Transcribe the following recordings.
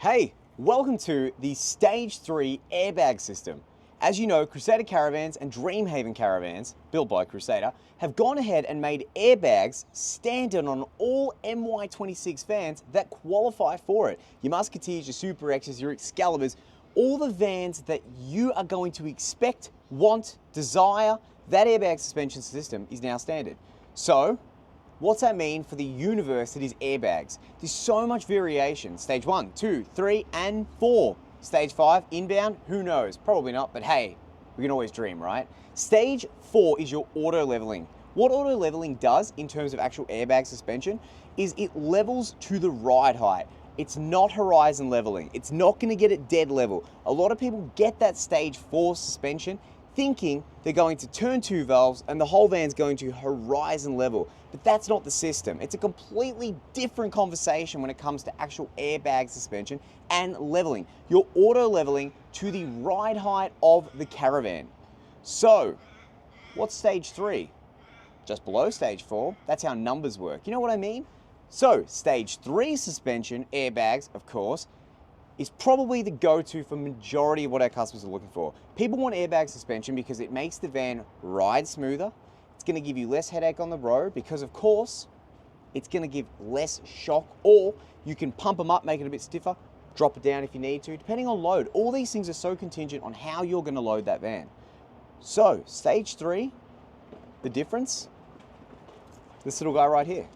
Hey, welcome to the Stage 3 Airbag System. As you know, Crusader Caravans and Dreamhaven Caravans, built by Crusader, have gone ahead and made airbags standard on all MY26 vans that qualify for it. Your Musketeers, your Super X's, your Excaliburs, all the vans that you are going to expect, want, desire, that airbag suspension system is now standard. So, what's that mean for the universe that is airbags? There's so much variation. Stage 1, 2, 3, and 4. Stage 5, inbound, who knows? Probably not, but hey, we can always dream, right? Stage 4 is your auto leveling. What auto leveling does in terms of actual airbag suspension is it levels to the ride height. It's not horizon leveling. It's not gonna get it dead level. A lot of people get that stage 4 suspension thinking they're going to turn 2 valves and the whole van's going to horizon level. But that's not the system. It's a completely different conversation when it comes to actual airbag suspension and leveling. You're auto leveling to the ride height of the Caravan. So, what's stage 3? Just below stage 4. That's how numbers work. You know what I mean? So, stage 3 suspension, airbags, of course, is probably the go-to for majority of what our customers are looking for. People want airbag suspension because it makes the van ride smoother. It's gonna give you less headache on the road because, of course, it's gonna give less shock, or you can pump them up, make it a bit stiffer, drop it down if you need to, depending on load. All these things are so contingent on how you're gonna load that van. So, stage 3, the difference, this little guy right here.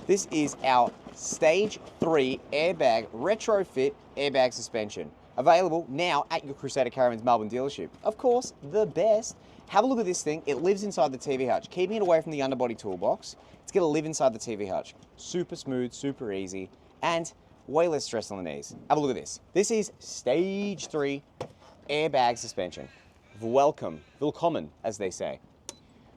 This is our Stage 3 airbag retrofit airbag suspension. Available now at your Crusader Caravans Melbourne dealership. Of course, the best. Have a look at this thing. It lives inside the TV hutch, keeping it away from the underbody toolbox. It's gonna live inside the TV hutch. Super smooth, super easy, and way less stress on the knees. Have a look at this. This is Stage 3 airbag suspension. Welcome, willkommen, as they say.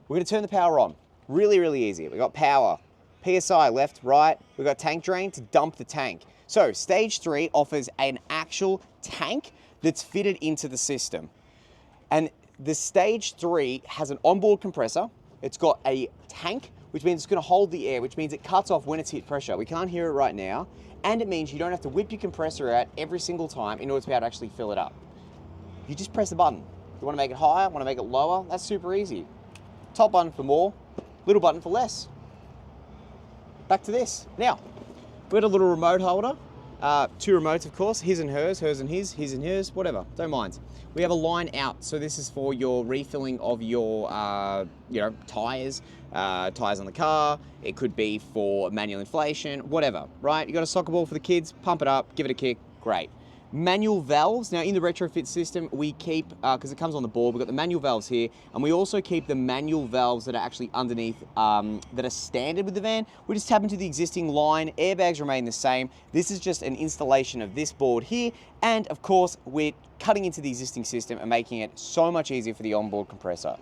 We're gonna turn the power on. Really, really easy. We got power. PSI, left, right. We've got tank drain to dump the tank. So stage 3 offers an actual tank that's fitted into the system. And the stage 3 has an onboard compressor. It's got a tank, which means it's gonna hold the air, which means it cuts off when it's hit pressure. We can't hear it right now. And it means you don't have to whip your compressor out every single time in order to be able to actually fill it up. You just press the button. You wanna make it higher, wanna make it lower, that's super easy. Top button for more, little button for less. Back to this. Now, we've got a little remote holder. 2 remotes, of course, his and hers and his and hers, whatever, don't mind. We have a line out, so this is for your refilling of your, tires, tires on the car. It could be for manual inflation, whatever, right? You got a soccer ball for the kids, pump it up, give it a kick, great. Manual valves. Now in the retrofit system, we keep, because it comes on the board, we've got the manual valves here, and we also keep the manual valves that are actually underneath, that are standard with the van. We just tap into the existing line, airbags remain the same. This is just an installation of this board here, and of course, we're cutting into the existing system and making it so much easier for the onboard compressor.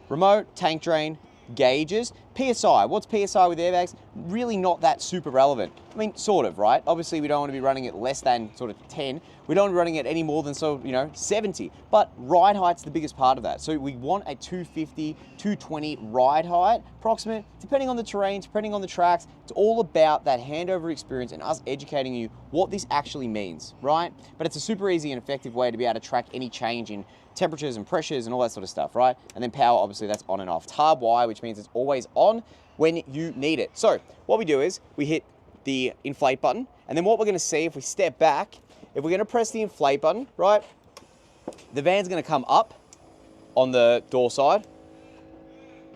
Remote, tank drain, gauges. PSI, what's PSI with airbags? Really not that super relevant. I mean, sort of, right? Obviously, we don't want to be running it less than sort of 10. We don't want to be running it any more than 70. But ride height's the biggest part of that. So we want a 250, 220 ride height, approximate, depending on the terrain, depending on the tracks. It's all about that handover experience and us educating you what this actually means, right? But it's a super easy and effective way to be able to track any change in temperatures and pressures and all that sort of stuff, right? And then power, obviously, that's on and off. It's hardwired, which means it's always on when you need it. So what we do is we hit the inflate button, and then what we're gonna see if we step back, if we're gonna press the inflate button, right, the van's gonna come up on the door side.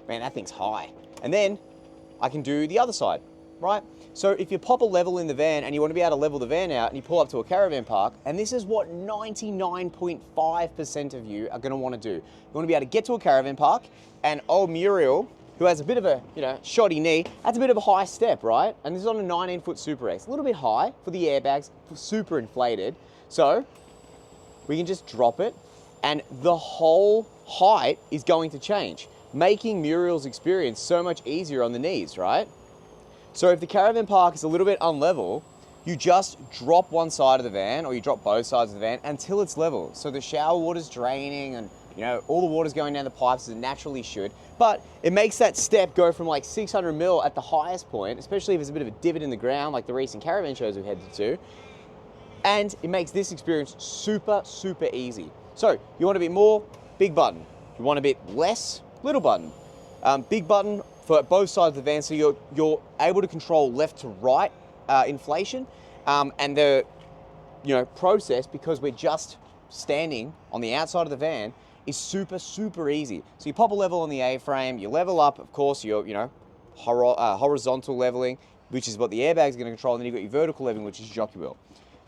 Man, that thing's high. And then I can do the other side, right? So if you pop a level in the van and you want to be able to level the van out and you pull up to a caravan park, and this is what 99.5% of you are going to want to do. You want to be able to get to a caravan park, and old Muriel, who has a bit of a, shoddy knee, that's a bit of a high step, right? And this is on a 19-foot Super X, a little bit high for the airbags, super inflated. So we can just drop it, and the whole height is going to change, making Muriel's experience so much easier on the knees, right? So if the caravan park is a little bit unlevel, you just drop one side of the van, or you drop both sides of the van until it's level. So the shower water's draining and all the water's going down the pipes as it naturally should, but it makes that step go from like 600 mil at the highest point, especially if there's a bit of a divot in the ground like the recent caravan shows we've headed to, and it makes this experience super, super easy. So you want a bit more, big button. You want a bit less, little button. Big button for both sides of the van, so you're able to control left to right inflation, and the process, because we're just standing on the outside of the van, is super, super easy. So you pop a level on the A-frame, you level up, of course, your horizontal leveling, which is what the airbag is going to control, and then you've got your vertical leveling, which is jockey wheel.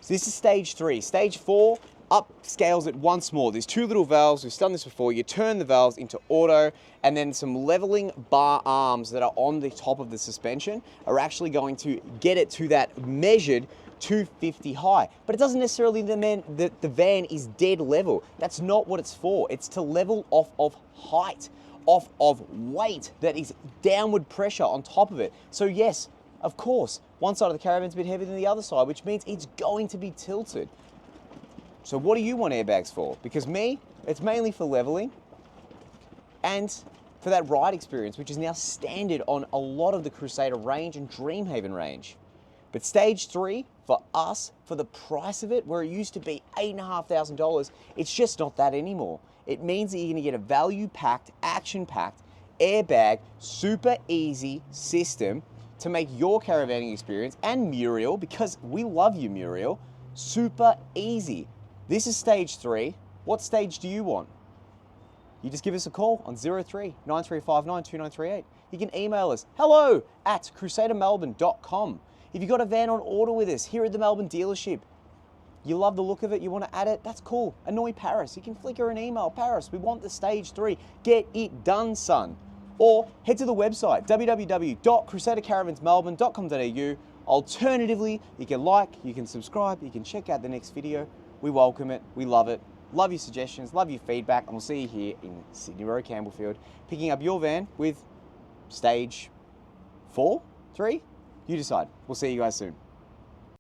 So this is stage 3. Stage 4 upscales it once more. There's 2 little valves. We've done this before. You turn the valves into auto, and then some leveling bar arms that are on the top of the suspension are actually going to get it to that measured 250 high. But it doesn't necessarily mean that the van is dead level. That's not what it's for. It's to level off of height, off of weight that is downward pressure on top of it. So yes, of course, one side of the Caravan's a bit heavier than the other side, which means it's going to be tilted. So what do you want airbags for? Because me, it's mainly for leveling and for that ride experience, which is now standard on a lot of the Crusader range and Dreamhaven range. But stage 3, for us, for the price of it, where it used to be $8,500, it's just not that anymore. It means that you're gonna get a value-packed, action-packed, airbag, super easy system to make your caravanning experience, and Muriel, because we love you, Muriel, super easy. This is stage 3. What stage do you want? You just give us a call on 03-9359-2938. You can email us, hello@crusadermelbourne.com. If you've got a van on order with us here at the Melbourne dealership, you love the look of it, you want to add it, that's cool. Annoy Paris. You can flick her an email. Paris, we want the stage 3. Get it done, son. Or head to the website, www.crusadercaravansmelbourne.com.au. Alternatively, you can like, you can subscribe, you can check out the next video. We welcome it, we love it. Love your suggestions, love your feedback, and we'll see you here in Sydney Road, Campbellfield, picking up your van with stage 4, 3? You decide. We'll see you guys soon.